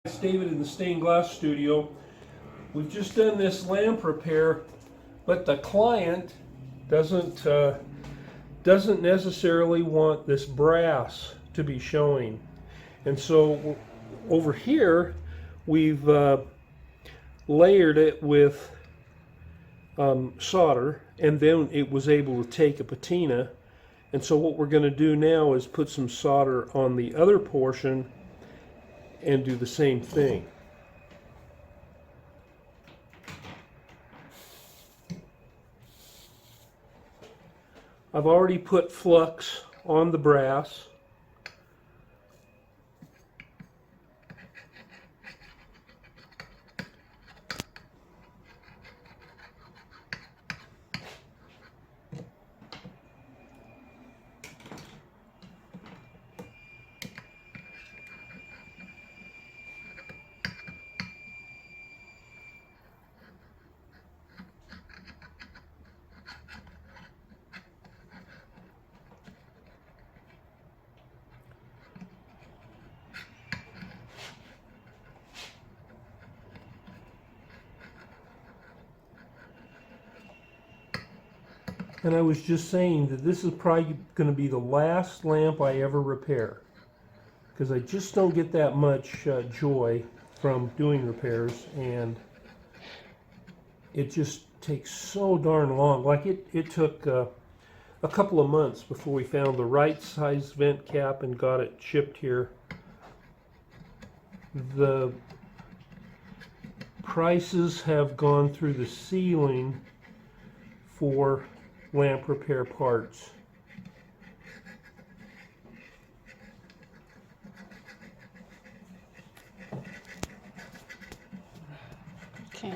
It's David in the stained glass studio. We've just done this lamp repair, but the client doesn't necessarily want this brass to be showing, and so over here we've layered it with solder, and then it was able to take a patina. And so what we're going to do now is put some solder on the other portion and do the same thing. I've already put flux on the brass. And I was just saying that this is probably going to be the last lamp I ever repair, because I just don't get that much joy from doing repairs, and it just takes so darn long. Like it took a couple of months before we found the right size vent cap and got it shipped here. The prices have gone through the ceiling for lamp repair parts. Okay.